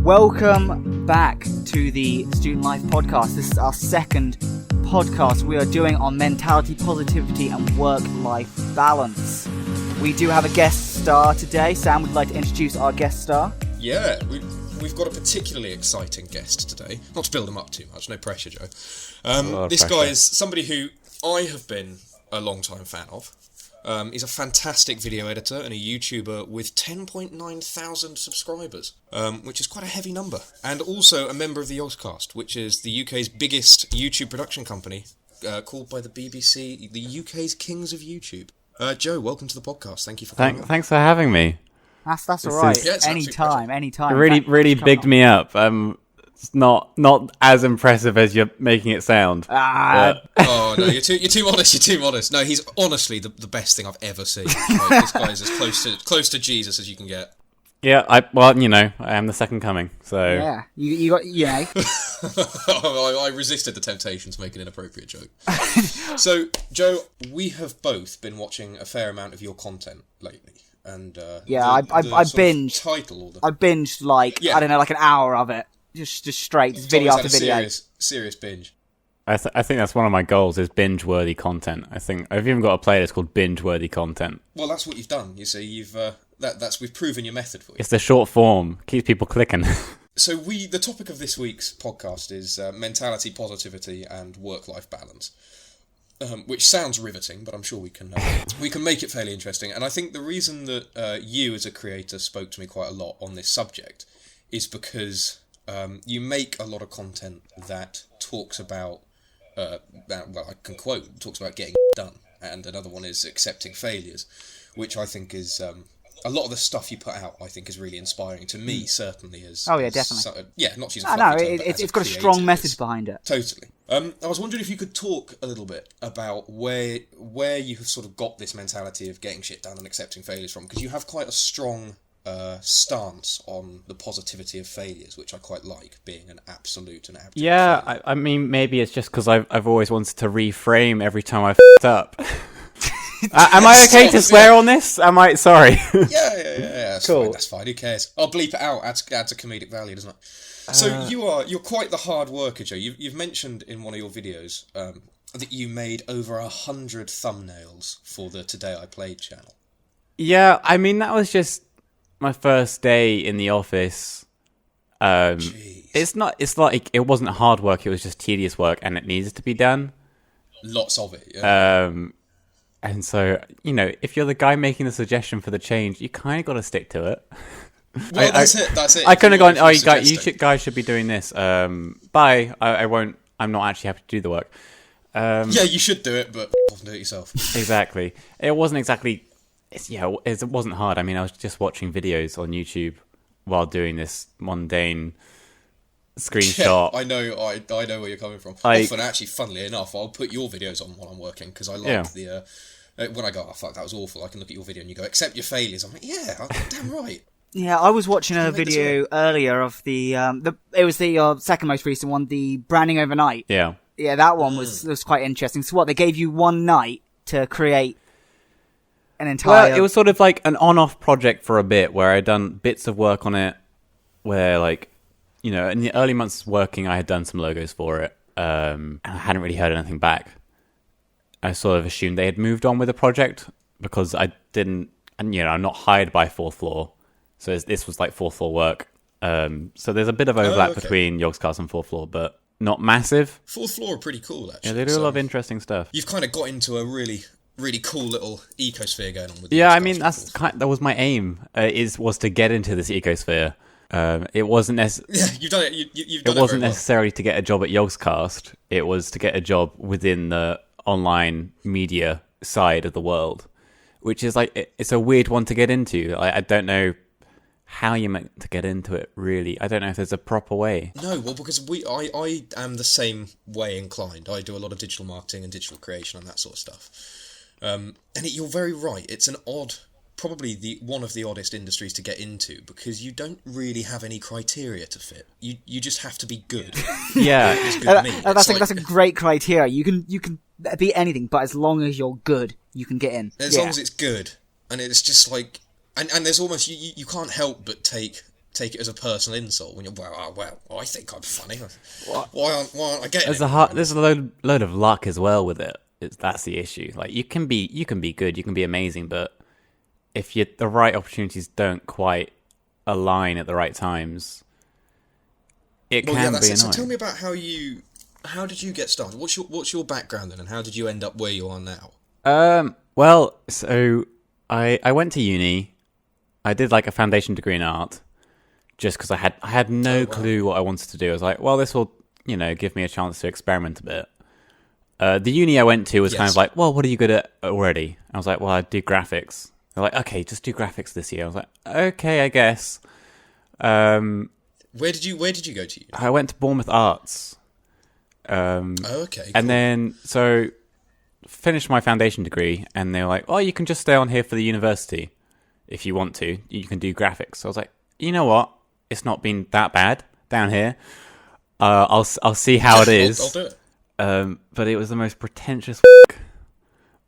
Welcome back to the Student Life Podcast. This is our second podcast we are doing on mentality, positivity, and work-life balance. We do have a guest star today. Sam, would you like to introduce our guest star? Yeah, we've got a particularly exciting guest today. Not to build him up too much, no pressure, Joe. This guy is somebody who I have been a long-time fan of. He's a fantastic video editor and a YouTuber with 10.9 thousand subscribers, which is quite a heavy number. And also a member of the Yogscast, which is the UK's biggest YouTube production company, called by the BBC the UK's Kings of YouTube. Joe, welcome to the podcast. Thank you for coming. Thanks for having me. That's all right. Anytime. It Really bigged me up. It's not as impressive as you're making it sound. Oh no, you're too modest. No, he's honestly the best thing I've ever seen. Like, this guy is as close to Jesus as you can get. Yeah, I am the second coming. So yeah, you got I resisted the temptation to make an inappropriate joke. So, Joe, we have both been watching a fair amount of your content lately. And I binged. I binged like an hour of it, just straight, just video after video. Serious binge. I think that's one of my goals is binge-worthy content. I think I've even got a playlist called binge-worthy content. Well, that's what you've done. You see, we've proven your method for you. It's the short form, keeps people clicking. So the topic of this week's podcast is mentality, positivity, and work-life balance. Which sounds riveting, but I'm sure we can make it fairly interesting. And I think the reason that you as a creator spoke to me quite a lot on this subject is because you make a lot of content that talks about, I can quote, talks about getting done, and another one is accepting failures, which I think is a lot of the stuff you put out. I think is really inspiring to me, certainly. Definitely. Not using. It's got a strong message behind it. Totally. I was wondering if you could talk a little bit about where you have sort of got this mentality of getting shit done and accepting failures from, because you have quite a strong stance on the positivity of failures, which I quite like, being an absolute and abject failure. I mean, maybe it's just because I've always wanted to reframe every time I f***ed up. Am I okay to swear on this? Sorry. Yeah. Cool. That's fine. Who cares? I'll bleep it out. Adds a comedic value, doesn't it? So you're quite the hard worker, Joe. You've mentioned in one of your videos that you made over 100 thumbnails for the Today I Played channel. Yeah, I mean that was just my first day in the office. It's like it wasn't hard work. It was just tedious work, and it needed to be done. Lots of it. Yeah. And so if you're the guy making the suggestion for the change, you kind of got to stick to it. Well, that's it. I couldn't have gone, you guys should be doing this. Bye. I won't. I'm not actually happy to do the work. You should do it, but do it yourself. Exactly. It wasn't exactly. It wasn't hard. I mean, I was just watching videos on YouTube while doing this mundane screenshot. Yeah, I know where you're coming from. Often, actually, funnily enough, I'll put your videos on while I'm working because I like the. When I go, oh fuck, that was awful. I can look at your video and you go, accept your failures. I'm like, yeah, damn right. Yeah, I was watching a video earlier of it was the second most recent one, the branding overnight. Yeah. Yeah, that one was quite interesting. So they gave you one night to create an entire... Well, it was sort of like an on-off project for a bit where I'd done bits of work on it where in the early months working, I had done some logos for it. And I hadn't really heard anything back. I sort of assumed they had moved on with the project because I didn't, and I'm not hired by Fourth Floor. So this was like Fourth Floor work. So there's a bit of overlap between Yogscast and Fourth Floor, but not massive. Fourth Floor are pretty cool, actually. Yeah, they do a lot of interesting stuff. You've kind of got into a really, really cool little ecosphere going on with Yeah, I mean, that was my aim, was to get into this ecosphere. It wasn't necessarily... Yeah, you've done it. You've done it wasn't necessarily to get a job at Yogscast. It was to get a job within the online media side of the world, which is like, it's a weird one to get into. I don't know how you're meant to get into it, really. I don't know if there's a proper way. No, well, because I am the same way inclined. I do a lot of digital marketing and digital creation and that sort of stuff. And you're very right. It's probably one of the oddest industries to get into because you don't really have any criteria to fit. You just have to be good. Yeah, that's a great criteria. You can be anything, but as long as you're good, you can get in. As long as it's good, and it's just like, and there's almost you can't help but take take it as a personal insult when you're I think I'm funny. Why aren't I getting There's a load of luck as well with it. That's the issue. Like you can be good, you can be amazing, but if the right opportunities don't quite align at the right times, it can be annoying. So tell me about how did you get started? What's your background then, and how did you end up where you are now? Well, so I went to uni. I did like a foundation degree in art, just because I had no clue what I wanted to do. I was like, well, this will give me a chance to experiment a bit. The uni I went to was kind of like, well, what are you good at already? I was like, well, I do graphics. They're like, okay, just do graphics this year. I was like, okay, I guess. Where did you go to uni? I went to Bournemouth Arts. Okay. Cool. And then so finished my foundation degree, and they were like, oh, you can just stay on here for the university if you want to. You can do graphics. So I was like, you know what? It's not been that bad down here. I'll see how it is. I'll do it. But it was the most pretentious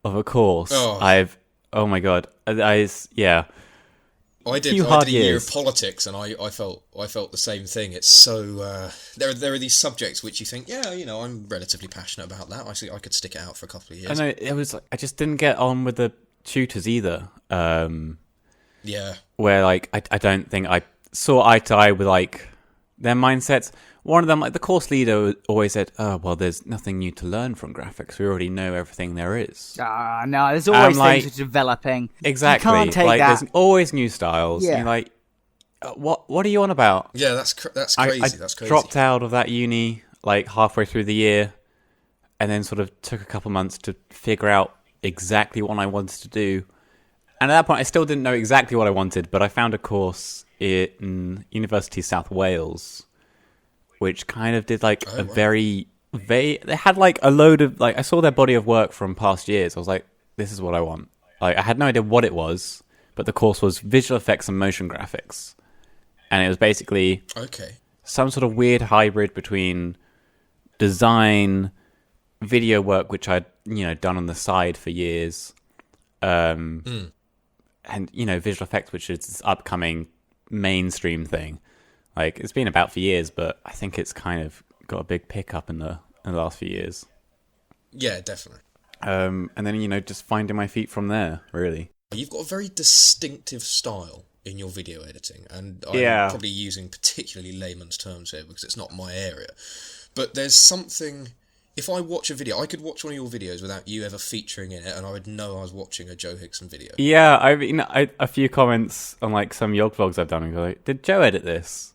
of a course. Oh my god. I did a year of politics, and I felt the same thing. It's so there are these subjects which you think, I'm relatively passionate about that. I could stick it out for a couple of years. I know I just didn't get on with the tutors either. Where like I don't think I saw eye to eye with like their mindsets. One of them, like the course leader, always said, "Oh, well, there's nothing new to learn from graphics. We already know everything there is." No, there's always things that are developing. Exactly. You can't take like, that. There's always new styles. Yeah. And you're like, what are you on about? Yeah, that's crazy. That's crazy. Dropped out of that uni like halfway through the year, and then sort of took a couple months to figure out exactly what I wanted to do. And at that point, I still didn't know exactly what I wanted, but I found a course in University of South Wales, which kind of did like they had like a load of, like, I saw their body of work from past years. I was like, this is what I want. Like, I had no idea what it was, but the course was visual effects and motion graphics. And it was basically some sort of weird hybrid between design, video work, which I'd, done on the side for years, and, visual effects, which is this upcoming mainstream thing. Like, it's been about for years, but I think it's kind of got a big pickup in the last few years. Yeah, definitely. And then, just finding my feet from there, really. You've got a very distinctive style in your video editing, and I'm probably using particularly layman's terms here because it's not my area. But there's something... If I watch a video, I could watch one of your videos without you ever featuring in it, and I would know I was watching a Joe Hickson video. Yeah, I mean, a few comments on like some Yog vlogs I've done, and go like, "Did Joe edit this?"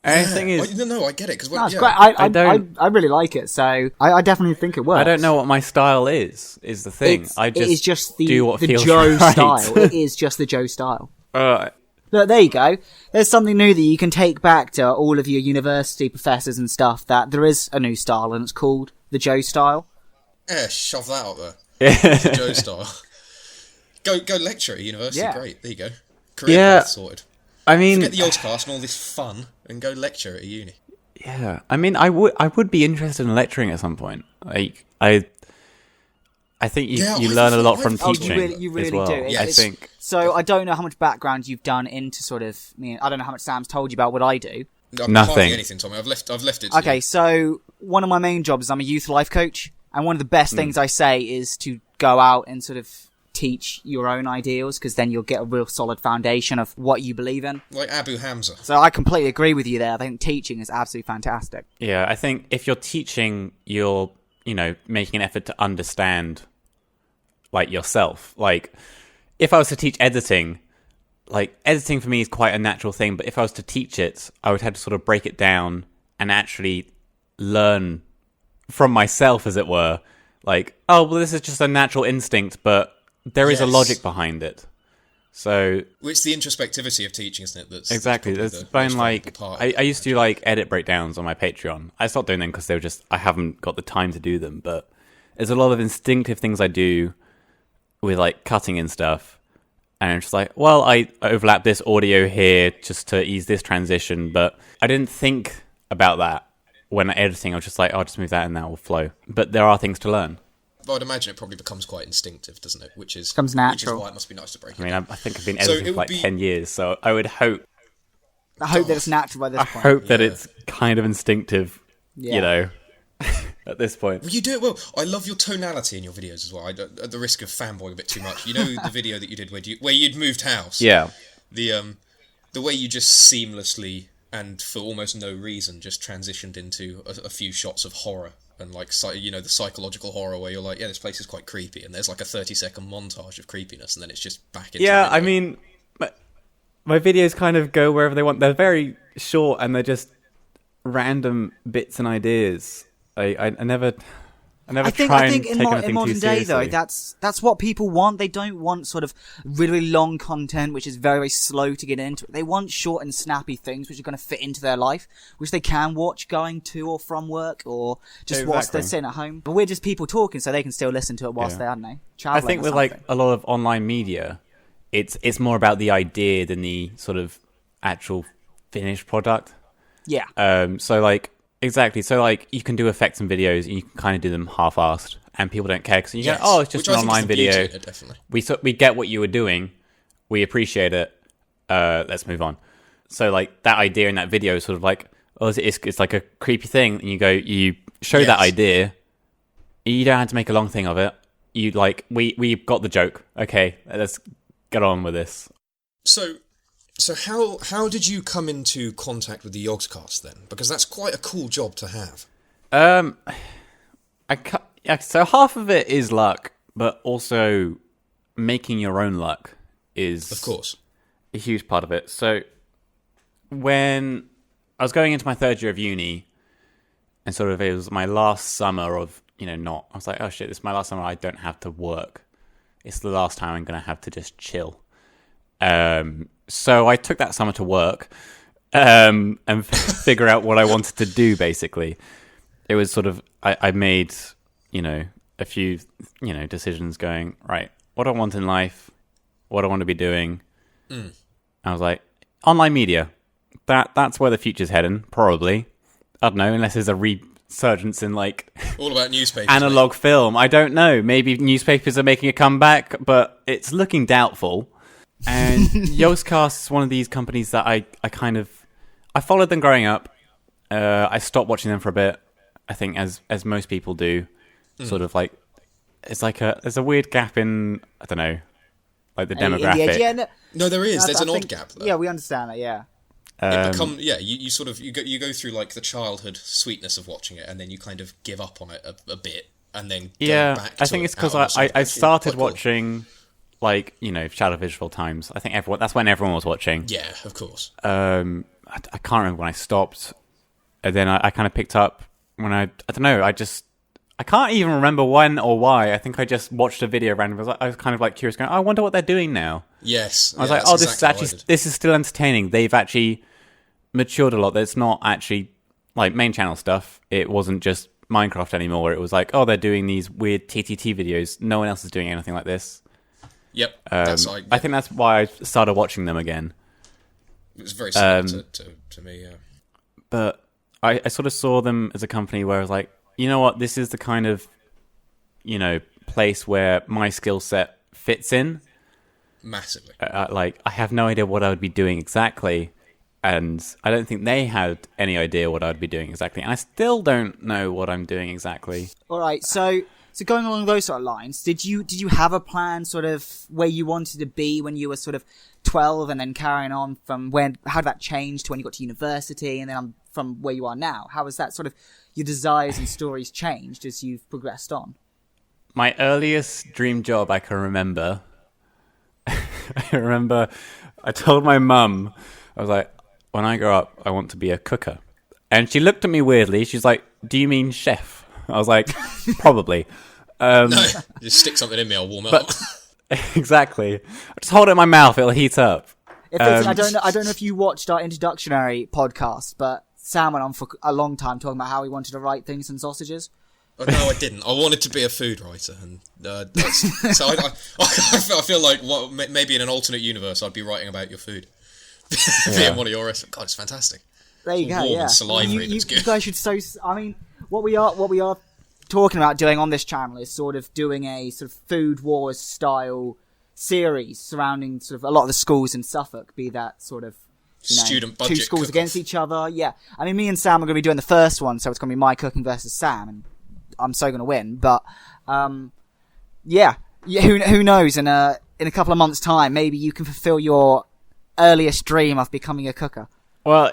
And the thing is, no, I get it because it's great. I really like it, so I definitely think it works. I don't know what my style is the thing. It is just do what the feels Joe right. style. It is just the Joe style. Alright. Look, there you go. There's something new that you can take back to all of your university professors and stuff, that there is a new style, and it's called the Joe style. Yeah, shove that out there. The Joe style. Go lecture at university. Yeah. Great. There you go. Career path sorted. I mean, forget the Yogscast and all this fun, and go lecture at a uni. Yeah, I mean, I would be interested in lecturing at some point. Like, I think you learn a lot from teaching. You really as well. do. I think. So I don't know how much background you've done into sort of. I don't know how much Sam's told you about what I do. Nothing. Hardly anything, Tommy. I've left it to Okay, you. so one of my main jobs is I'm a youth life coach, and one of the best things I say is to go out and sort of teach your own ideals, because then you'll get a real solid foundation of what you believe in. Like Abu Hamza. So I completely agree with you there. I think teaching is absolutely fantastic. Yeah, I think if you're teaching, you're, making an effort to understand, like, yourself. Like, if I was to teach editing, like, editing for me is quite a natural thing, but if I was to teach it, I would have to sort of break it down and actually learn from myself, as it were. Like, oh, well, this is just a natural instinct, but there is a logic behind it. So it's the introspectivity of teaching, isn't it? That's exactly. That's been like I used to do like edit breakdowns on my Patreon. I stopped doing them because they were just, I haven't got the time to do them. But there's a lot of instinctive things I do with like cutting and stuff, and I'm just like, well, I overlap this audio here just to ease this transition, but I didn't think about that when editing. I was just like, I'll just move that and that will flow. But there are things to learn. But I'd imagine it probably becomes quite instinctive, doesn't it? Which is natural. Which is why it must be nice to break it. I mean, I think I've been editing for like 10 years, so I would hope I hope that it's natural by this I point. hope that it's kind of instinctive, Yeah. you know, at this point. Well, you do it well. I love your tonality in your videos as well. At the risk of fanboying a bit too much, you know the video that you did where you'd moved house. Yeah. The way you just seamlessly and for almost no reason just transitioned into a few shots of horror and like the psychological horror where you're like, yeah, this place is quite creepy, and there's like a 30-second montage of creepiness, and then it's just back into Yeah, the I video. mean, my videos kind of go wherever they want. They're very short and they're just random bits and ideas. I never I think try and in take anything modern too day seriously. though, that's what people want. They don't want sort of really long content which is very, very slow to get into. They want short and snappy things which are going to fit into their life, which they can watch going to or from work or just whilst they're sitting at home. But we're just people talking, so they can still listen to it whilst they're, I don't know, I traveling. think or with something. like a lot of online media, it's more about the idea than the sort of actual finished product. Yeah. So like exactly. So like you can do effects and videos, and you can kind of do them half-assed, and people don't care because you go, "Oh, it's just an online video." Definitely. We get what you were doing. We appreciate it. Let's move on. So like that idea in that video is sort of like, oh, it's like a creepy thing, and you show that idea. You don't have to make a long thing of it. You like we got the joke. Okay, let's get on with this. So how did you come into contact with the Yogscast then? Because that's quite a cool job to have. So half of it is luck, but also making your own luck is, Of course, a huge part of it. So when I was going into my third year of uni, and sort of it was my last summer of, I was like, oh shit, this is my last summer. I don't have to work. It's the last time I'm going to have to just chill. So I took that summer to work and figure out what I wanted to do, basically. It was sort of, I made, a few, decisions going, right, what do I want in life? What do I want to be doing? I was like, online media. That's where the future's heading, probably. I don't know, unless there's a resurgence in, like... all about newspapers. analog film. I don't know. Maybe newspapers are making a comeback, but it's looking doubtful. And Yogscast is one of these companies that I followed them growing up. I stopped watching them for a bit, I think, as most people do. Sort of like, there's a weird gap in, I don't know, like the demographic. No, there is. There's an odd gap there. Yeah, we understand that, yeah. You go through like the childhood sweetness of watching it, and then you kind of give up on it a bit, and then go back to I think it it's because out of I started quite cool. watching, like, Shadow Visual Times. I think that's when everyone was watching. Yeah, of course. I can't remember when I stopped, and then I kind of picked up when I don't know. I can't even remember when or why. I think I just watched a video randomly. I was kind of like curious, going, I wonder what they're doing now. Yes. I was like, oh, this is still entertaining. They've actually matured a lot. There's not actually like main channel stuff. It wasn't just Minecraft anymore. It was like, oh, they're doing these weird TTT videos. No one else is doing anything like this. Yep. I think that's why I started watching them again. It was very similar to me, yeah. But I sort of saw them as a company where I was like, you know what, this is the kind of, place where my skill set fits in. Massively. Like, I have no idea what I would be doing exactly, and I don't think they had any idea what I would be doing exactly, and I still don't know what I'm doing exactly. All right, so going along those sort of lines, did you have a plan sort of where you wanted to be when you were sort of 12, and then carrying on from how did that change to when you got to university, and then from where you are now? How has that sort of your desires and stories changed as you've progressed on? My earliest dream job I can remember, I told my mum, I was like, when I grow up, I want to be a cooker. And she looked at me weirdly. She's like, do you mean chef? I was like, probably. No, just stick something in me, I'll warm it up. Exactly. Just hold it in my mouth, it'll heat up. I don't know if you watched our introductory podcast, but Sam went on for a long time talking about how he wanted to write things and sausages. Oh, no, I didn't. I wanted to be a food writer, and so I feel like maybe in an alternate universe I'd be writing about your food, being one of your recipes. God, it's fantastic. There you go. Warm Yeah, and salivary. you guys should I mean, what we are talking about doing on this channel is sort of doing a sort of food wars style series surrounding sort of a lot of the schools in Suffolk, be that sort of student budget 2 schools cook-off. against each other. Yeah, I mean, me and Sam are going to be doing the first one, so it's going to be my cooking versus Sam, and I'm so going to win. But yeah, who knows? In a couple of months' time, maybe you can fulfill your earliest dream of becoming a cooker. Well,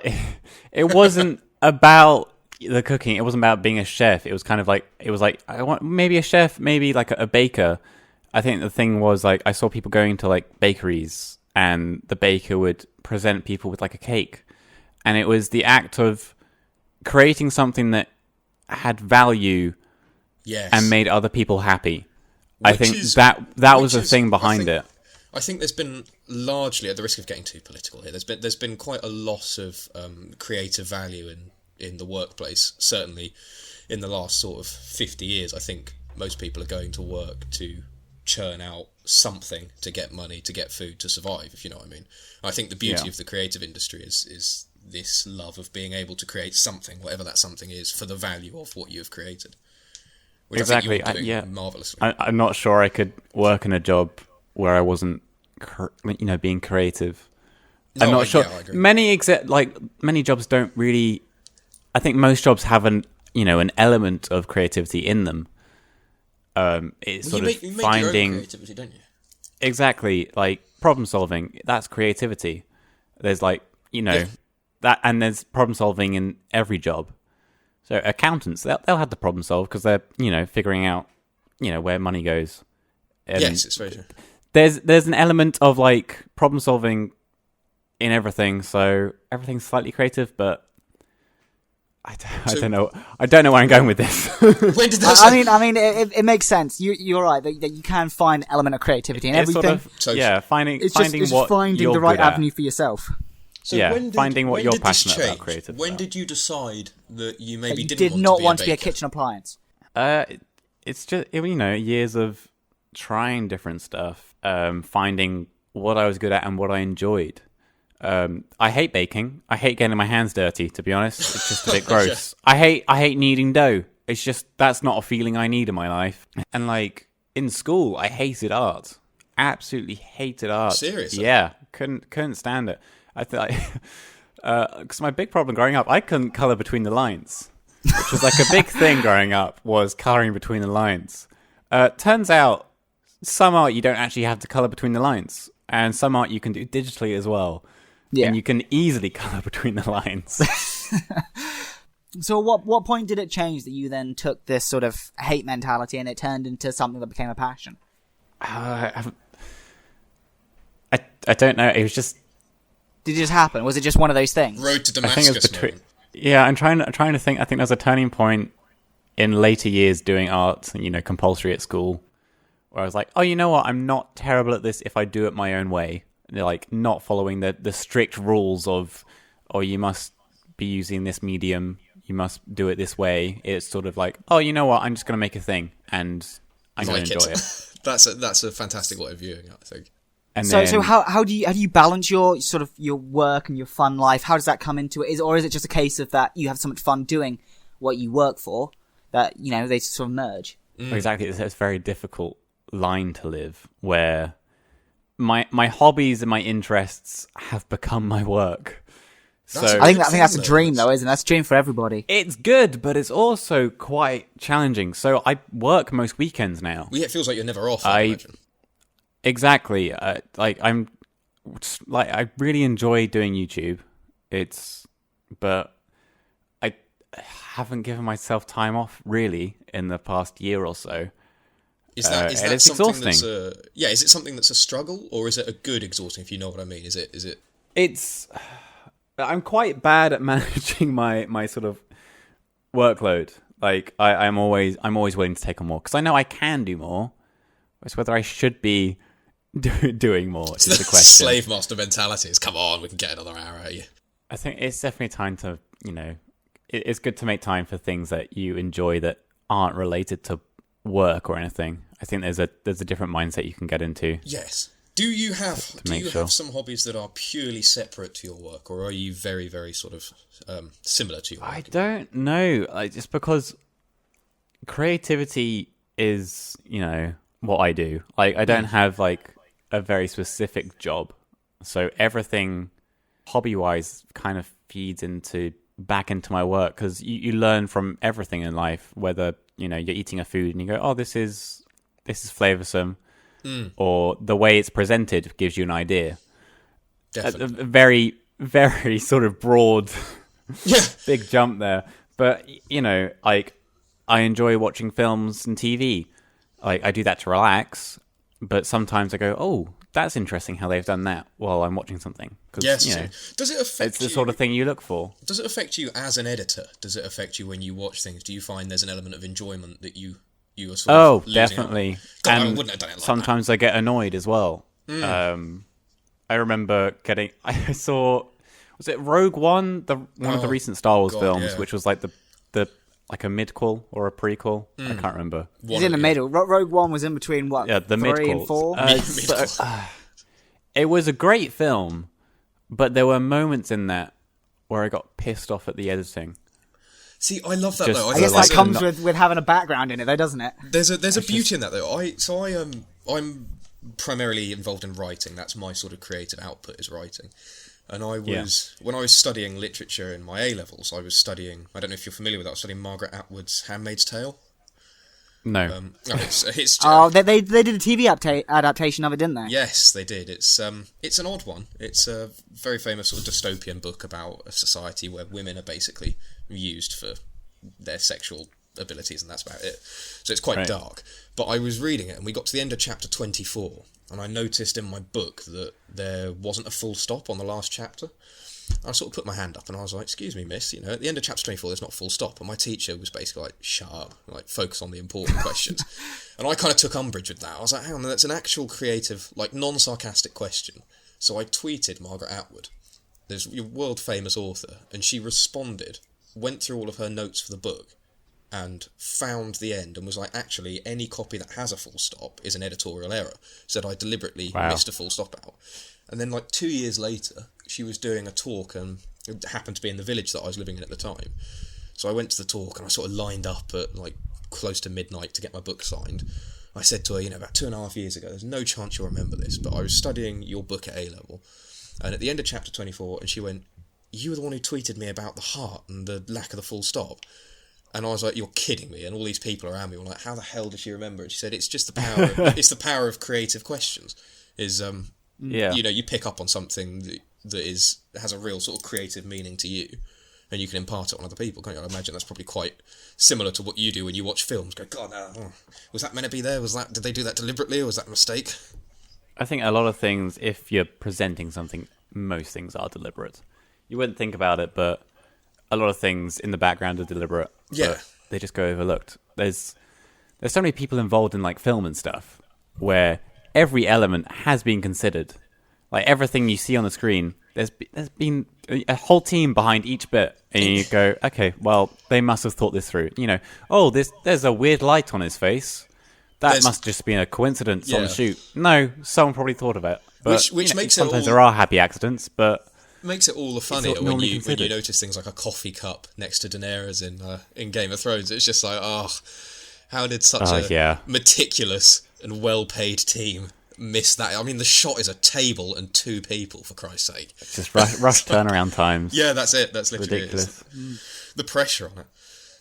it wasn't about the cooking. It wasn't about being a chef. It was kind of like, I want maybe a chef, maybe like a baker. I think the thing was, like, I saw people going to like bakeries, and the baker would present people with like a cake, and it was the act of creating something that had value, yes, and made other people happy. I think that was the thing behind it. I think there's been largely, at the risk of getting too political here, there's been quite a loss of creative value in the workplace. Certainly, in the last sort of 50 years, I think most people are going to work to churn out something to get money, to get food, to survive. If you know what I mean. I think the beauty of the creative industry is this love of being able to create something, whatever that something is, for the value of what you have created. Which Exactly. I think you're doing marvelously. I'm not sure I could work in a job where I wasn't, being creative. No, I'm not sure. Yeah, I agree. Many jobs don't really. I think most jobs have an element of creativity in them. It's Well, sort of you make finding your own creativity, don't you? exactly, like problem solving. That's creativity. There's that, and there's problem solving in every job. So accountants, they'll have to problem solve because they're figuring out where money goes. And yes, it's very true. There's an element of like problem solving in everything, so everything's slightly creative, but I don't know where I'm going with this. When did that I mean, it makes sense. You're right that you can find an element of creativity in everything. Finding It's finding just what finding you're the right good at. avenue for yourself. So finding what when you're did this passionate about change? creative. When did you decide that you maybe You didn't did not want to to be a baker? kitchen appliance. It's just years of trying different stuff, finding what I was good at and what I enjoyed. I hate baking. I hate getting my hands dirty, to be honest. It's just a bit gross. I hate kneading dough. It's just, that's not a feeling I need in my life. And like in school, I hated art. Absolutely hated art. Seriously? Yeah, couldn't stand it. I thought, because my big problem growing up, I couldn't color between the lines, which was like a big thing growing up, was coloring between the lines. Turns out some art you don't actually have to color between the lines, and some art you can do digitally as well. Yeah. And you can easily color between the lines. So what point did it change that you then took this sort of hate mentality and it turned into something that became a passion? I don't know. It was just. Did it just happen? Was it just one of those things? Road to I think it was Damascus between. moment. Yeah, I'm trying to think. I think there's a turning point in later years doing art, compulsory at school, where I was like, oh, you know what? I'm not terrible at this if I do it my own way. Like not following the strict rules of, oh, you must be using this medium, you must do it this way. It's sort of like, oh, you know what? I'm just going to make a thing and I'm going to enjoy it. That's a fantastic way of viewing it, I think. And So how do you balance your sort of your work and your fun life? How does that come into it? Or is it just a case of that you have so much fun doing what you work for that they sort of merge? Exactly, it's a very difficult line to live where my hobbies and my interests have become my work. So I think that's a dream, though, isn't it? That's a dream for everybody. It's good, but it's also quite challenging. So I work most weekends now. Well, yeah, it feels like you're never off. I imagine. Exactly. I really enjoy doing YouTube. But I haven't given myself time off really in the past year or so. Is that it's something exhausting. Is it something that's a struggle, or is it a good exhausting? If you know what I mean, is it? I'm quite bad at managing my sort of workload. Like I'm always willing to take on more because I know I can do more. It's whether I should be doing more is the question. Slave master mentality is, come on, we can get another hour out of you. I think it's definitely time to it's good to make time for things that you enjoy that aren't related to work or anything. I think there's a different mindset you can get into. Yes. Do you have sure. have some hobbies that are purely separate to your work, or are you very, very sort of similar to your work? I don't know. Just because creativity is, what I do. Like I don't have like a very specific job. So everything hobby-wise kind of feeds back into my work, because you learn from everything in life, whether you're eating a food and you go, oh, this is flavoursome, or the way it's presented gives you an idea. Definitely. A very, very sort of broad big jump there, but like, I enjoy watching films and TV. Like, I do that to relax, but sometimes I go, oh, that's interesting how they've done that while I'm watching something. Yes. Does it affect it's the sort of thing you look for. Does it affect you as an editor? Does it affect you when you watch things? Do you find there's an element of enjoyment that you are sort of losing definitely. God, and I wouldn't have done it like sometimes that. I get annoyed as well. I remember I saw, was it Rogue One, one of the recent Star Wars films, which was like the like a midquel or a prequel. I can't remember. It's in the middle. Rogue One was in between what? Yeah, the 3 midquel. and 4. It was a great film, but there were moments in that where I got pissed off at the editing. See, I love that Just though. I guess that comes with having a background in it, though, doesn't it? There's a beauty in that though. I'm primarily involved in writing. That's my sort of creative output, is writing. And when I was studying literature in my A-levels, I was studying, I don't know if you're familiar with that, I was studying Margaret Atwood's Handmaid's Tale. No. They did a TV adaptation of it, didn't they? Yes, they did. It's an odd one. It's a very famous sort of dystopian book about a society where women are basically used for their sexual abilities, and that's about it. So it's quite dark. But I was reading it, and we got to the end of chapter 24, and I noticed in my book that there wasn't a full stop on the last chapter. I sort of put my hand up and I was like, excuse me, miss, at the end of chapter 24 there's not a full stop. And my teacher was basically like, shut up, like, focus on the important questions. And I kind of took umbrage with that. I was like, hang on, that's an actual creative, like, non-sarcastic question. So I tweeted Margaret Atwood, there's your world-famous author, and she responded, went through all of her notes for the book, and found the end and was like, actually, any copy that has a full stop is an editorial error. Said I deliberately missed a full stop out. And then, like, 2 years later, she was doing a talk, and it happened to be in the village that I was living in at the time. So I went to the talk, and I sort of lined up at, like, close to midnight to get my book signed. I said to her, about 2.5 years ago, there's no chance you'll remember this, but I was studying your book at A-level, and at the end of chapter 24, and she went, you were the one who tweeted me about the heart and the lack of the full stop. And I was like, you're kidding me. And all these people around me were like, how the hell does she remember? And she said, it's just the power it's the power of creative questions. You pick up on something that has a real sort of creative meaning to you, and you can impart it on other people, can't you? I imagine that's probably quite similar to what you do when you watch films. Go, God, was that meant to be there? Did they do that deliberately, or was that a mistake? I think a lot of things, if you're presenting something, most things are deliberate. You wouldn't think about it, but a lot of things in the background are deliberate. Yeah. But they just go overlooked. There's so many people involved in, like, film and stuff where every element has been considered. Like, everything you see on the screen, there's been a whole team behind each bit, and you go, okay, well, they must have thought this through. There's a weird light on his face. That must just be a coincidence on the shoot. No, someone probably thought of it. But, which makes sometimes there are happy accidents, but makes it all the funnier when you notice things like a coffee cup next to Daenerys in Game of Thrones. It's just like, how did such a meticulous and well-paid team miss that? I mean, the shot is a table and 2 people, for Christ's sake. Just rush turnaround times. Yeah, that's it. That's literally ridiculous. The pressure on it.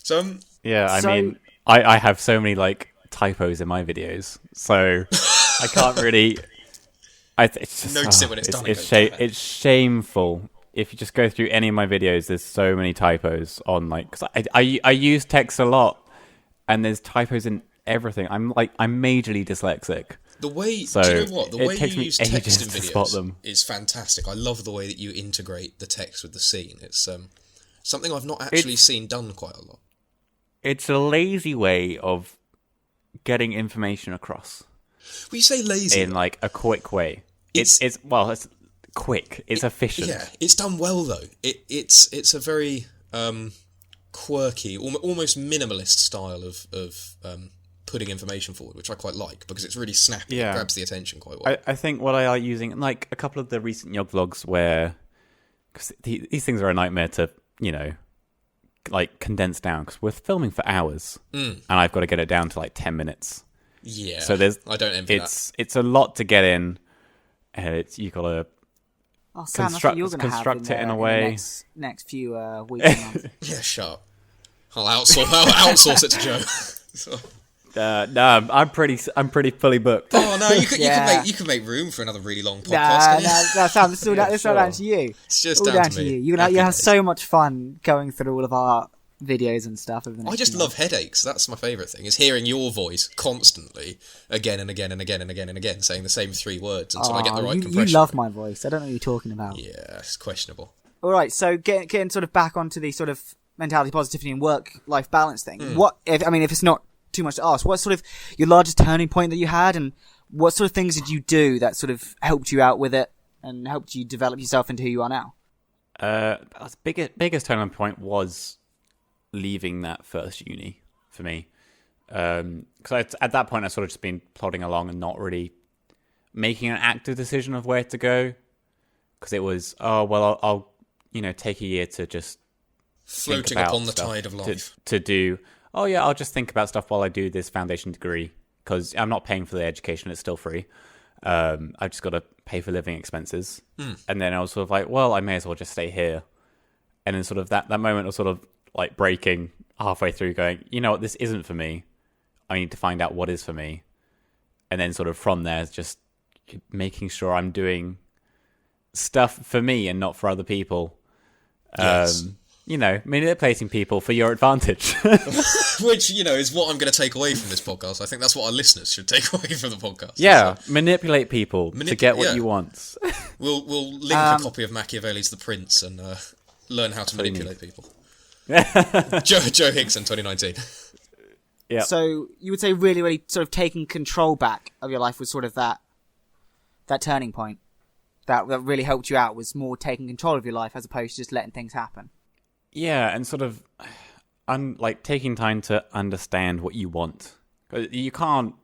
So I mean, I have so many, like, typos in my videos, so I can't really. It's just, notice it when it's done. It's shameful. If you just go through any of my videos, there's so many typos on, like, cause I use text a lot, and there's typos in everything. I'm majorly dyslexic. The way, so do you know what? The way you use text in to spot them is fantastic. I love the way that you integrate the text with the scene. It's something I've not actually seen done quite a lot. It's a lazy way of getting information across. Well, you say lazy in, like, a quick way. It's quick. It's efficient. Yeah, it's done well though. It's a very quirky, almost minimalist style of putting information forward, which I quite like because it's really snappy. Yeah. It grabs the attention quite well. I think what I are using, like, a couple of the recent Yog vlogs where, because these things are a nightmare to, like, condense down, because we're filming for hours and I've got to get it down to, like, 10 minutes. Yeah, so I don't envy that. It's a lot to get in, and you've got to Oh, Sam, that's what you're going to have construct it in a way. The next few weeks and months. Yeah, sharp. I'll outsource it to Joe. No, I'm pretty fully booked. Oh no, you can make room for another really long podcast. No, Sam, it's all down to you. It's just all down to me. You have so much fun going through all of our videos and stuff. I just love headaches. That's my favourite thing, is hearing your voice constantly, again and again and again and again and again, saying the same 3 words until I get the right compression. You love my voice. I don't know what you're talking about. Yeah, it's questionable. All right, so getting sort of back onto the sort of mentality, positivity, and work-life balance thing. If it's not too much to ask, what sort of your largest turning point that you had, and what sort of things did you do that sort of helped you out with it and helped you develop yourself into who you are now? Biggest turning point was leaving that first uni for me, because at that point I sort of just been plodding along and not really making an active decision of where to go, because it was I'll take a year to just floating upon the tide of life to do. I'll just think about stuff while I do this foundation degree, because I'm not paying for the education, it's still free. I've just got to pay for living expenses. And then I was sort of like, well, I may as well just stay here. And then sort of that moment was sort of like breaking halfway through, going, you know what, this isn't for me. I need to find out what is for me. And then sort of from there, just making sure I'm doing stuff for me and not for other people. Yes. Manipulating people for your advantage. Which, is what I'm going to take away from this podcast. I think that's what our listeners should take away from the podcast. Yeah, manipulate people to get what you want. We'll link a copy of Machiavelli's The Prince and learn how to manipulate people. Joe Hickson, 2019. Yeah. So you would say really, really sort of taking control back of your life was sort of that turning point that really helped you out, was more taking control of your life as opposed to just letting things happen. Yeah, and sort of taking time to understand what you want. You can't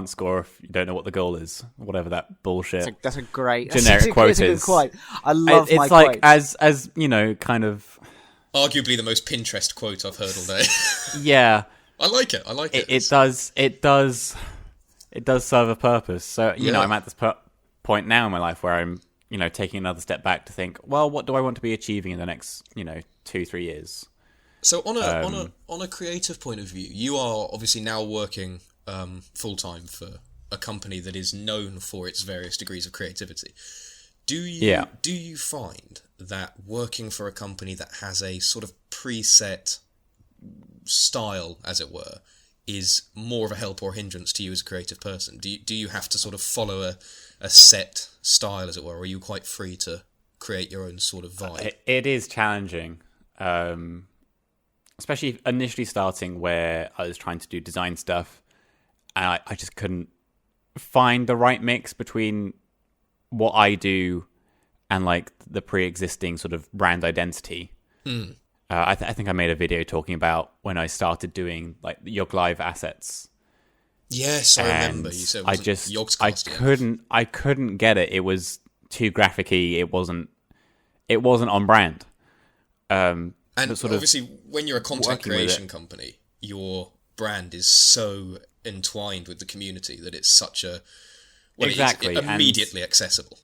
score if you don't know what the goal is, whatever that bullshit. That's a great generic quote is. That's a good quote. I love my quotes. It's like as kind of arguably the most Pinterest quote I've heard all day. Yeah, I like it. It does serve a purpose. So I'm at this point now in my life where I'm taking another step back to think, well, what do I want to be achieving in the next 2-3 years? So on a creative point of view, you are obviously now working full time for a company that is known for its various degrees of creativity. Do you find that working for a company that has a sort of preset style, as it were, is more of a help or hindrance to you as a creative person? Do you have to sort of follow a set style, as it were, or are you quite free to create your own sort of vibe? It is challenging, especially initially starting where I was trying to do design stuff, and I just couldn't find the right mix between what I do and the pre-existing sort of brand identity. I think I made a video talking about when I started doing Yog Live assets. Yes, I remember. You said Yogscast, I couldn't get it. It was too graphic-y. It wasn't on brand. And obviously, when you're a content creation company, your brand is so entwined with the community that it's such a exactly it's immediately accessible.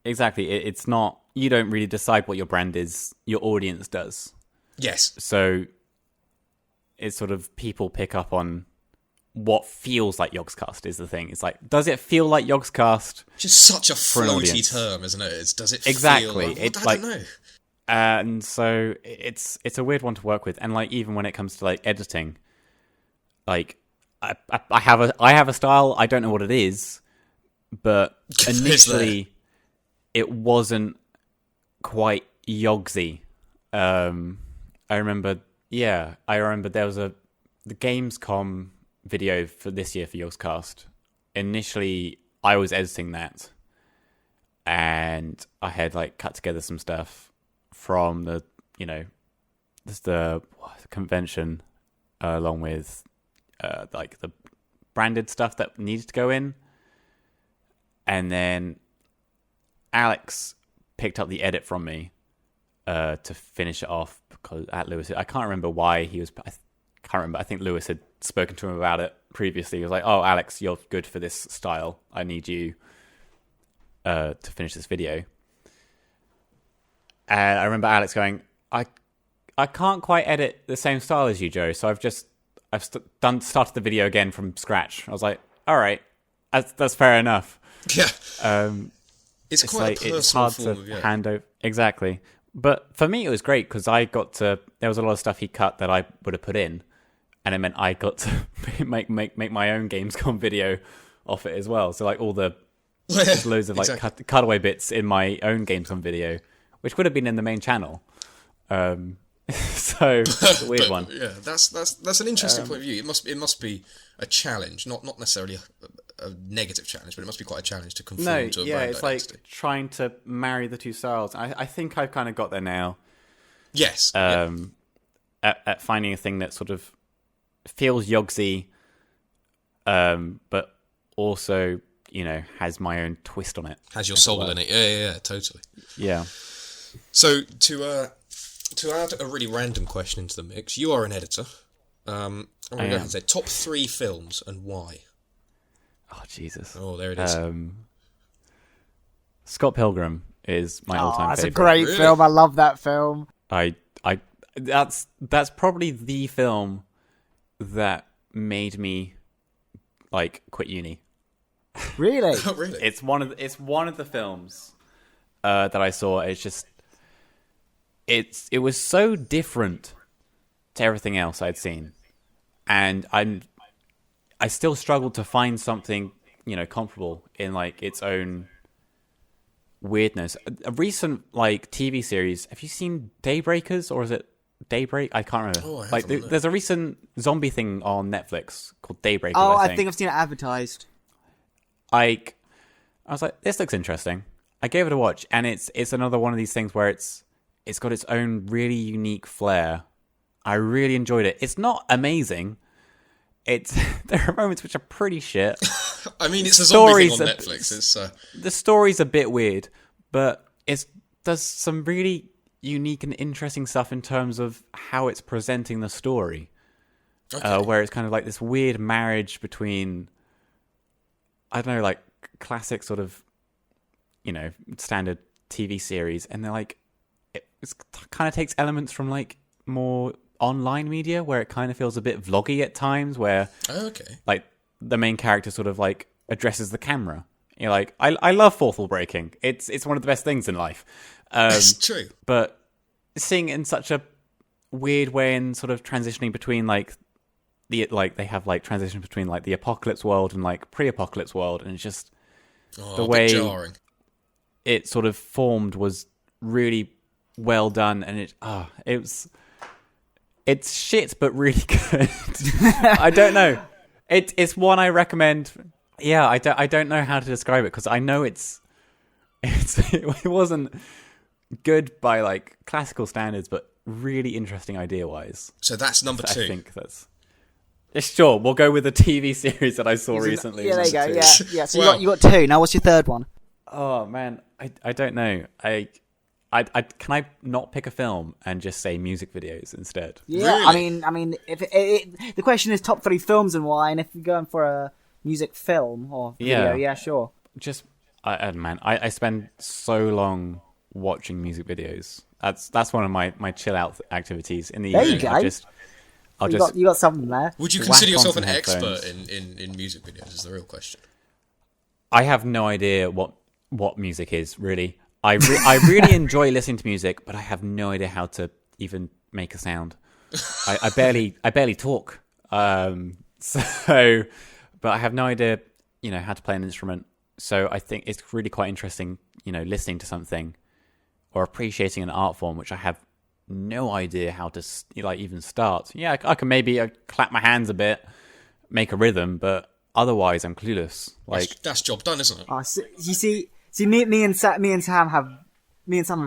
Exactly, it's not. You don't really decide what your brand is. Your audience does. Yes. So it's sort of people pick up on what feels like Yogscast is the thing. It's like, does it feel like Yogscast? Just such a floaty term, isn't it? Does it exactly. feel like... I don't know. And so it's a weird one to work with. And even when it comes to editing, I have a style. I don't know what it is, but initially it wasn't quite Yogsy. I remember there was the Gamescom video for this year for Yogscast. Initially, I was editing that, and I had cut together some stuff from the convention, along with the branded stuff that needed to go in, and then Alex picked up the edit from me to finish it off, because at Lewis, I can't remember why he was. I can't remember. I think Lewis had spoken to him about it previously. He was like, "Oh, Alex, you're good for this style. I need you to finish this video." And I remember Alex going, I can't quite edit the same style as you, Joe, so I've started the video again from scratch. I was like, all right, that's fair enough. Yeah. It's quite like, a personal it's hard form to hand over. Exactly. But for me, it was great because there was a lot of stuff he cut that I would have put in, and it meant I got to make my own Gamescom video off it as well. So like all there's loads of like cutaway bits in my own Gamescom video, which would have been in the main channel. So it's a weird one. Yeah, that's an interesting point of view. It must be a challenge, not necessarily a negative challenge, but it must be quite a challenge to conform to a brand it's identity. like trying to marry the two styles. I think I've kind of got there now. Yes. At finding a thing that sort of feels Yogsy, but also, has my own twist on it. Has your soul in it. Yeah, totally. Yeah. So to add a really random question into the mix, you are an editor. I'm going to go ahead and say top 3 films and why. Oh, Jesus. Oh, there it is. Scott Pilgrim is my all-time that's favorite. That's a great film. I love that film. That's probably the film that made me quit uni. Really? Oh, really? It's one of the films that I saw. It's just it was so different to everything else I'd seen, and I still struggled to find something comparable in its own weirdness. A recent TV series. Have you seen Daybreakers, or is it Daybreak? I can't remember. Oh, I haven't. There's a recent zombie thing on Netflix called Daybreakers. Oh, I think I've seen it advertised. I was like, this looks interesting. I gave it a watch, and it's another one of these things where it's got its own really unique flair. I really enjoyed it. It's not amazing. There are moments which are pretty shit. I mean, it's a zombie thing on Netflix. The story's a bit weird, but it does some really unique and interesting stuff in terms of how it's presenting the story. Okay. Where it's kind of like this weird marriage between, I don't know, classic sort of, standard TV series, and they're it kind of takes elements from more online media, where it kind of feels a bit vloggy at times, where the main character sort of addresses the camera. You're like, I love fourth wall breaking. It's one of the best things in life. It's true. But seeing it in such a weird way, and sort of transitioning between they have transitions between the apocalypse world and pre-apocalypse world, and it's just the way jarring. It sort of formed was really well done, and it's shit but really good. I don't know. It's one I recommend. Yeah, I don't know how to describe it, because I know it wasn't good by classical standards, but really interesting idea wise. So that's number 2. I think that's. Sure, we'll go with the TV series that I saw recently. Yeah, there you go. Yeah. So you got 2. Now, what's your third one? Oh man, I don't know. Can I not pick a film and just say music videos instead? Yeah, really? I mean, if the question is top 3 films and why, and if you're going for a music film or video, yeah, sure. Just, I spend so long watching music videos. That's one of my chill out activities in the evening. There you go. You got something there. Would you consider yourself an expert in music videos? Is the real question. I have no idea what music is, really. I really enjoy listening to music, but I have no idea how to even make a sound. I barely talk. But I have no idea, how to play an instrument. So I think it's really quite interesting, listening to something or appreciating an art form, which I have no idea how to even start. Yeah, I can maybe clap my hands a bit, make a rhythm, but otherwise I'm clueless. That's job done, isn't it? You see, me and Sam have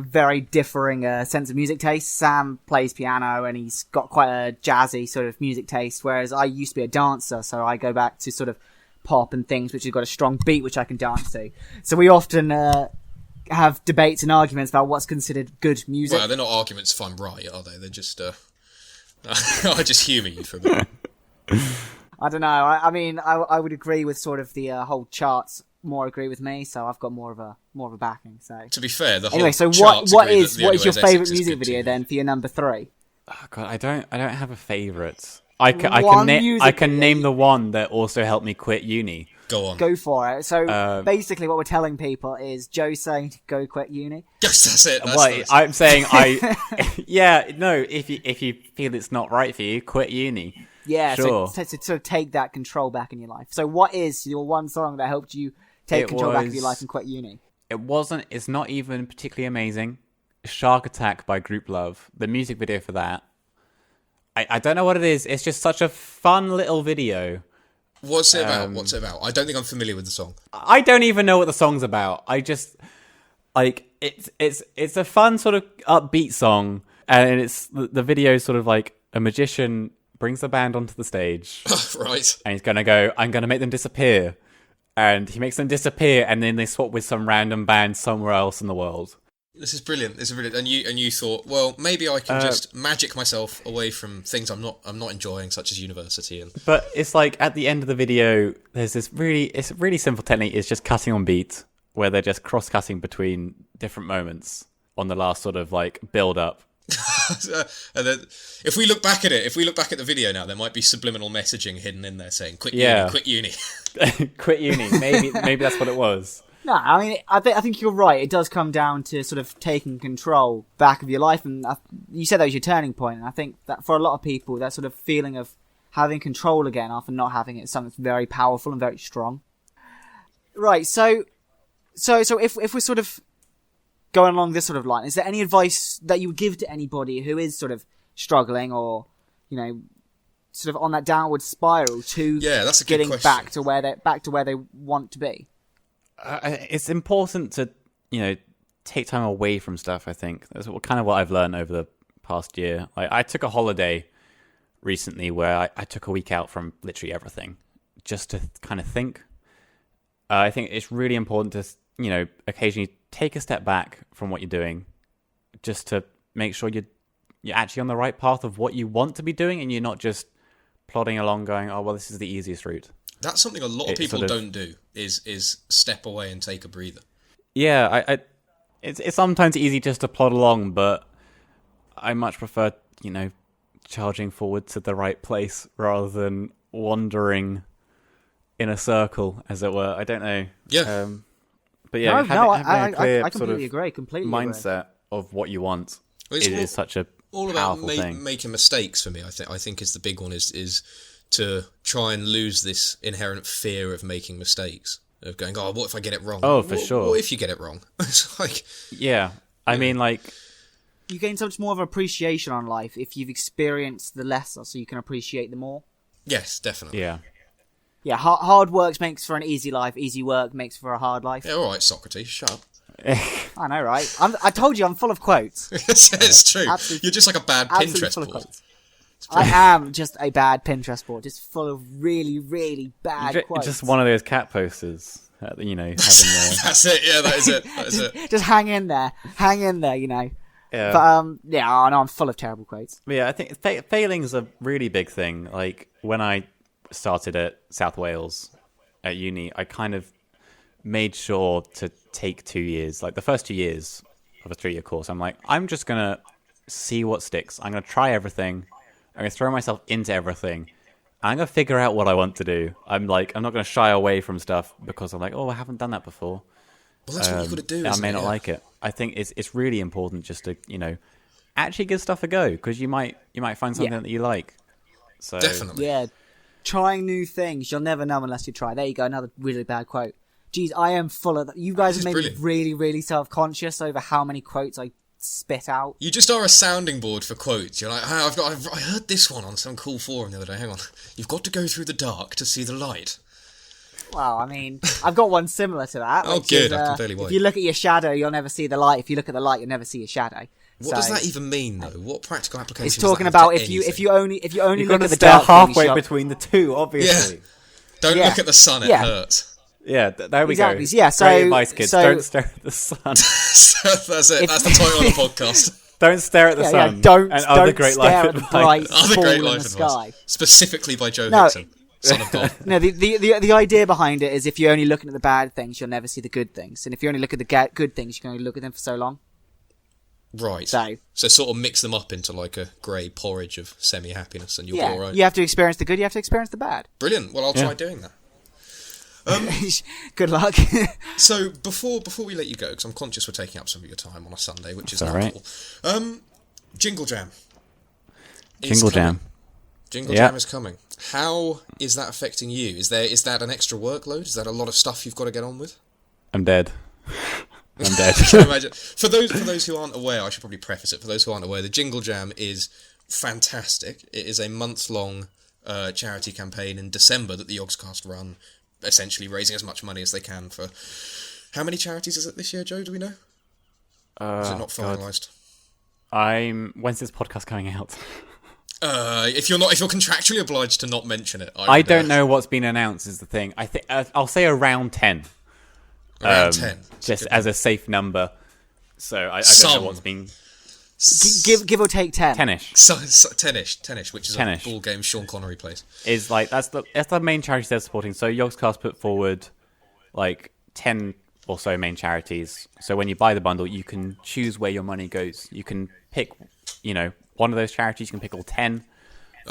very differing sense of music taste. Sam plays piano and he's got quite a jazzy sort of music taste, whereas I used to be a dancer, so I go back to sort of pop and things which have got a strong beat which I can dance to. So we often have debates and arguments about what's considered good music. Well, they're not arguments if I'm right, are they? They're just I just humour you for a bit. I don't know. I mean, I would agree with sort of the whole charts more agree with me, so I've got more of a backing. So to be fair, the whole anyway, so charts what agree is that The Only your Way is Essex favourite is music good video too. then for your number 3? Oh God, I don't have a favourite. I One can music video name the one that also helped me quit uni. Go on. Go for it. So basically, what we're telling people is Joe's saying to go quit uni. Yes, that's it. That's Well, nice. I'm saying yeah, no. If you feel it's not right for you, quit uni. Yeah, Sure. so to sort of take that control back in your life. So what is your one song that helped you take control back of your life and quit uni? It's not even particularly amazing. Shark Attack by Group Love. The music video for that. I don't know what it is. It's just such a fun little video. What's it about? What's it about? I don't think I'm familiar with the song. I don't even know what the song's about. I just like it's a fun sort of upbeat song, and it's the video is sort of like a magician brings the band onto the stage, Right. and he's gonna go, I'm gonna make them disappear, and he makes them disappear, and then they swap with some random band somewhere else in the world. This is brilliant. And you thought, well, maybe I can just magic myself away from things I'm not enjoying, such as university. And But it's like at the end of the video, there's it's a really simple technique. It's just cutting on beat, where they're just cross-cutting between different moments on the last sort of like build up. and then, if we look back at the video now, there might be subliminal messaging hidden in there saying, "Quit uni." Quit uni. Maybe that's what it was. No, I mean, I think you're right. It does come down to sort of taking control back of your life, and you said that was your turning point. And I think that for a lot of people, that sort of feeling of having control again after not having it is something that's very powerful and very strong. Right. So if we're sort of going along this sort of line, is there any advice that you would give to anybody who is sort of struggling or, sort of on that downward spiral to that's a good getting question. back to where they want to be? It's important to, take time away from stuff, I think. That's kind of what I've learned over the past year. I took a holiday recently where I took a week out from literally everything just to kind of think. I think it's really important to, occasionally take a step back from what you're doing just to make sure you're actually on the right path of what you want to be doing and you're not just plodding along going, oh, well, this is the easiest route. That's something a lot of people don't do, is step away and take a breather. Yeah, it's sometimes easy just to plod along, but I much prefer, charging forward to the right place rather than wandering in a circle, as it were. I don't know. Yeah. But yeah, having a clear I sort of completely mindset of what you want is such a all about powerful thing. Making mistakes for me. I think is the big one is to try and lose this inherent fear of making mistakes, of going, oh, what if I get it wrong? Oh, for sure. What if you get it wrong? It's like, yeah, I mean, like, you gain so much more of an appreciation on life if you've experienced the lesser, so you can appreciate the more. yes, definitely. yeah. Yeah, hard work makes for an easy life. Easy work makes for a hard life. Yeah, all right, Socrates, shut up. I know, right? I told you I'm full of quotes. It's true. Absolutely- You're just like a bad Absolutely Pinterest full of board. quotes. I am just a bad Pinterest board, just full of really, really bad quotes. Just one of those cat posters, having the... That's it. Yeah, that is it. That is it. Just hang in there, Yeah. But I'm full of terrible quotes. But yeah, I think failing is a really big thing. Like, when I started at South Wales at uni, I kind of made sure to take 2 years. Like, the first 2 years of a 3-year course, I'm like, I'm just going to see what sticks. I'm going to try everything. I'm going to throw myself into everything. I'm going to figure out what I want to do. I'm not going to shy away from stuff because I'm like, oh, I haven't done that before. Well, that's what you've got to do. I isn't may it? not like it. I think it's really important just to, actually give stuff a go, because you might find something that you like. So Definitely. Yeah, trying new things. You'll never know unless you try. There you go, another really bad quote. Jeez, I am full of that. You guys This have is made me brilliant. really, really self-conscious over how many quotes I spit out. You just are a sounding board for quotes. You're like, I heard this one on some cool forum the other day. Hang on. You've got to go through the dark to see the light. Well, I mean, I've got one similar to that. Oh, which good, is, I can barely wait. If you look at your shadow, you'll never see the light. If you look at the light, you'll never see your shadow. What does that even mean, though? What practical application? It's does that talking have about to if you anything? only you've look got at to the start dark halfway things, between the two, obviously. Don't Yeah. look at the sun. It Yeah. hurts. Yeah, there we Exactly. go. Yeah, so- Great advice, kids. so- Don't stare at the sun. That's it. That's the title of the podcast. Don't stare at the Yeah, sun. yeah, don't other great stare life at the advice. bright Other ball great in life the sky. advice, specifically by Joe No, Hickson. Son of God. No, the idea behind it is if you're only looking at the bad things, you'll never see the good things. And if you only look at the good things, you can only look at them for so long. Right. So sort of mix them up into like a grey porridge of semi-happiness and you'll be alright. You have to experience the good, you have to experience the bad. Brilliant. Well, I'll try doing that. Good luck. So before we let you go, because I'm conscious we're taking up some of your time on a Sunday, which is That's not all cool. Jingle Jam. Jingle Jam. Jingle Jam is coming. How is that affecting you? Is that an extra workload? Is that a lot of stuff you've got to get on with? I'm dead. I'm dead. I can imagine. For those who aren't aware, I should probably preface it. For those who aren't aware, the Jingle Jam is fantastic. It is a month-long charity campaign in December that the Yogscast run, essentially raising as much money as they can for... How many charities is it this year, Joe? Do we know? Is it not finalised? When's this podcast coming out? If you're contractually obliged to not mention it, I don't know what's been announced. Is the thing. I think I'll say around 10. Around 10, just as a safe number. So I don't know what's been. Give or take 10. 10ish. So 10ish, which is 10ish. a ball game Sean Connery plays. Is like that's the main charity they're supporting. So Yogscast put forward like 10 or so main charities. So when you buy the bundle, you can choose where your money goes. You can pick, one of those charities. You can pick all 10,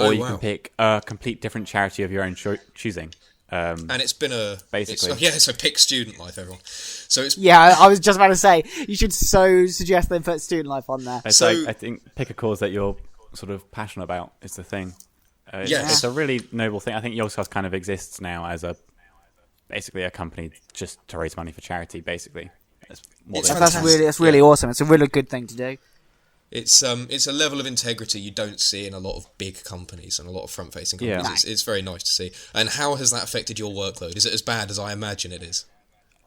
or you can pick a complete different charity of your own choosing. And it's been basically so pick Student Life, everyone. So it's I was just about to say you should so suggest them put Student Life on there. It's I think pick a cause that you're sort of passionate about is the thing. It's a really noble thing. I think Yogscast kind of exists now as basically a company just to raise money for charity. Basically, that's really awesome. It's a really good thing to do. It's a level of integrity you don't see in a lot of big companies and a lot of front-facing companies. Yeah. It's very nice to see. And how has that affected your workload? Is it as bad as I imagine it is?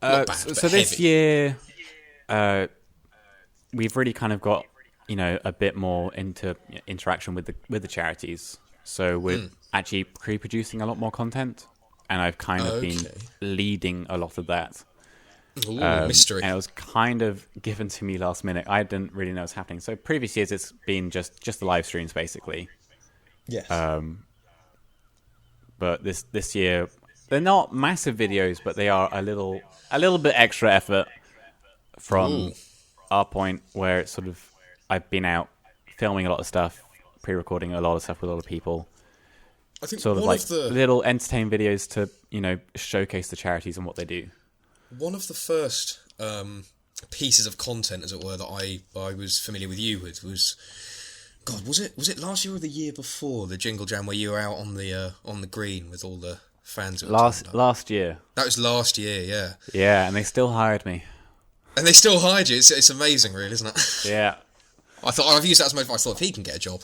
Not bad, but heavy. This year, we've really kind of got a bit more into interaction with the charities. So we're actually pre-producing a lot more content, and I've kind of been leading a lot of that. Ooh, mystery. And it was kind of given to me last minute. I didn't really know what's happening. So previous years, it's been just the live streams, basically. Yes. But this year, they're not massive videos, but they are a little bit extra effort from our point, where it's sort of I've been out filming a lot of stuff, pre-recording a lot of stuff with a lot of people. I think sort of like little entertaining videos to showcase the charities and what they do. One of the first pieces of content, as it were, that I was familiar with you with was, God, was it last year or the year before, the Jingle Jam, where you were out on the green with all the fans? Last year. That was last year, yeah. Yeah, and they still hired me. And they still hired you. It's amazing, really, isn't it? Yeah. I've used that as motivation. I thought if he can get a job.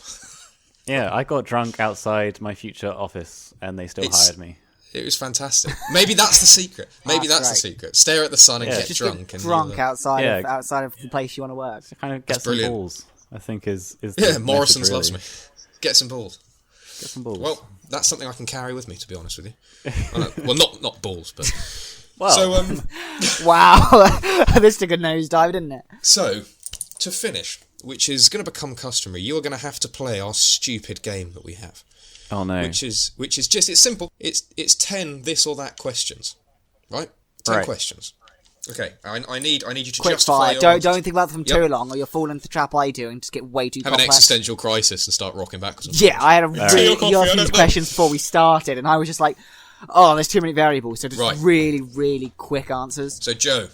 Yeah, I got drunk outside my future office, and they still hired me. It was fantastic. Maybe that's the secret. Maybe that's the secret. Stare at the sun and get drunk. Get drunk outside of the place you want to work. So kind of get some balls, I think is Morrison's really. loves me. Get some balls. Get some balls. Well, that's something I can carry with me, to be honest with you. Well, not balls, but... Well. So, wow. This took a nosedive, didn't it? So, to finish, which is going to become customary, you are going to have to play our stupid game that we have. Oh no! Which is just, it's simple. It's 10 this or that questions, right? 10 questions. Okay, I need you to quick justify. Fire. Don't think about them too long, or you'll fall into the trap I do and just get way too complex. Have an existential crisis and start rocking backwards. Yeah, I had you asked these questions before we started, and I was just like, oh, there's too many variables, so just really, really quick answers. So Joe,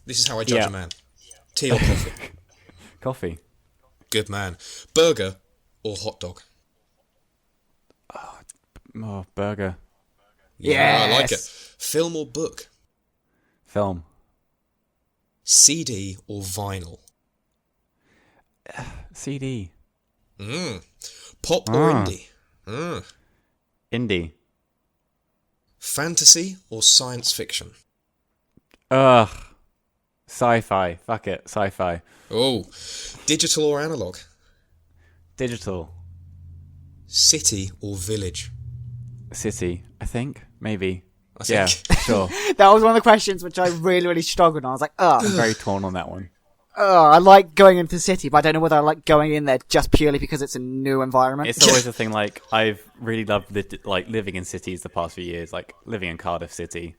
this is how I judge a man: tea or coffee? Coffee. Good man. Burger or hot dog? Oh, burger. Yeah, I like it. Film or book? Film. CD or vinyl? CD. Pop or indie? Indie. Fantasy or science fiction? Sci-fi. Fuck it. Sci-fi. Oh. Digital or analog? Digital. City or village? City, I think. Maybe. I think. Yeah, sure. That was one of the questions which I really, really struggled on. I was like, I'm very torn on that one. I like going into the city, but I don't know whether I like going in there just purely because it's a new environment. It's always a thing. Like, I've really loved living in cities the past few years. Like living in Cardiff City,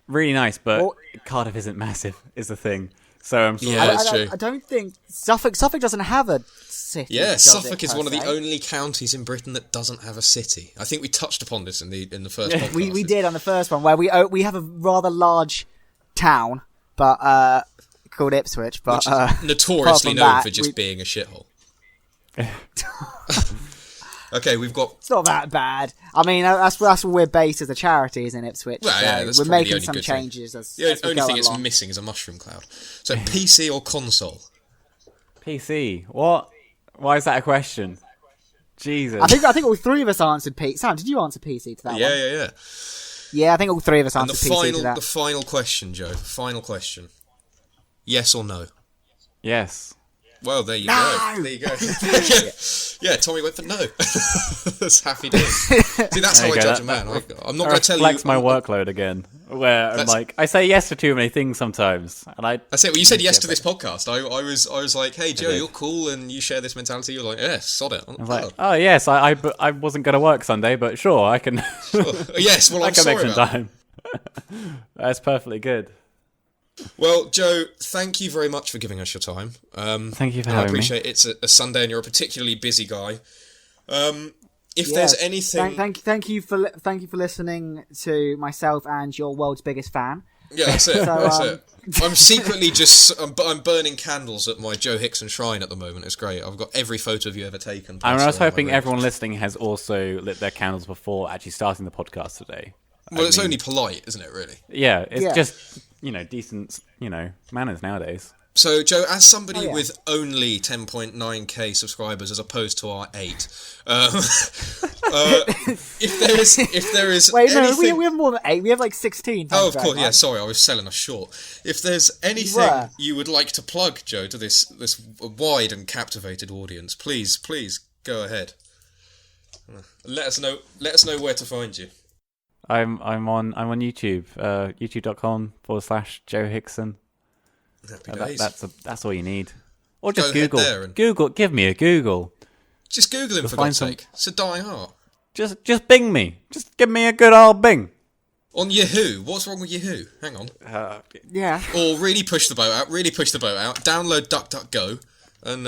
really nice, but Cardiff isn't massive. Is the thing. So I'm sort of that's true. I don't think Suffolk doesn't have a city. Yeah, Suffolk is one of the only counties in Britain that doesn't have a city. I think we touched upon this in the first podcast. we did on the first one, where we have a rather large town, but called Ipswich, but which is notoriously known for just being a shithole. Okay, we've got... It's not that bad. I mean, that's where we're based as a charity, is in Ipswich. Well, yeah, that's we're probably making the only some good changes thing. as The as we only go thing it's along. missing is a mushroom cloud. So PC or console? PC. What? Why is that a question? Jesus. I think all three of us answered PC. Sam, did you answer PC to that one? Yeah. Yeah, I think all three of us And answered PC to that. the final question, Joe. Final question. Yes or no? Yes. Well, there you No! go. There you go. Yeah, Tommy went for no. That's happy days. See, that's how I judge a man. I'm not going to tell you. Reflects my workload again. Where I'm like, I say yes to too many things sometimes, and I say, well, you said yes to this podcast. I was like, hey, Joe, did. you're cool, and you share this mentality. You're like, yeah, sod it. was like, oh yes, I wasn't going to work Sunday, but sure, I can. Sure. Yes, well, I I'm can sorry make some about time. That's perfectly good. Well, Joe, thank you very much for giving us your time. Thank you for I having me. appreciate it's a Sunday and you're a particularly busy guy. If there's anything... Thank you for listening to myself and your world's biggest fan. Yeah, that's it. So, that's it. I'm secretly I'm burning candles at my Joe Hickson shrine at the moment. It's great. I've got every photo of you ever taken. I was hoping my room. everyone listening has also lit their candles before actually starting the podcast today. Well, it's only polite, isn't it, really? Yeah, it's just, decent, manners nowadays. So, Joe, as somebody with only 10.9k subscribers as opposed to our 8, if there is Wait, anything... no, we have more than 8. We have like 16. Oh, of course, yeah, sorry, I was selling us short. If there's anything you would like to plug, Joe, to this wide and captivated audience, please go ahead. Let us know where to find you. I'm on YouTube, youtube.com/Joe Hickson. Happy days. That's all you need. Or just Go ahead Google. there and- Google. Give me a Google. Just Google him, for find God's sake. It's a dying art. Just Bing me. Just give me a good old Bing. On Yahoo. What's wrong with Yahoo? Hang on. Yeah. Or really push the boat out. Download DuckDuckGo and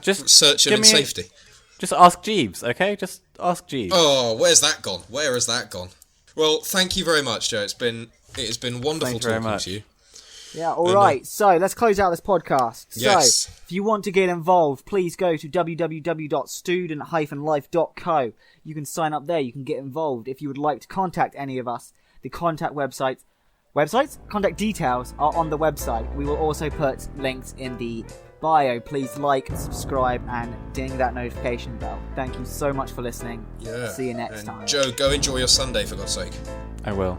Just search him in safety. Just ask Jeeves, okay? Just ask Jeeves. Oh, where's that gone? Where has that gone? Well, thank you very much, Joe. It has been wonderful talking to you. Yeah, all right. So let's close out this podcast. Yes. So if you want to get involved, please go to www.student-life.co. You can sign up there. You can get involved. If you would like to contact any of us, the contact contact details are on the website. We will also put links in the bio. Please like, subscribe, and ding that notification bell. Thank you so much for listening. Yeah. See you next time. Joe, go enjoy your Sunday, for God's sake. I will.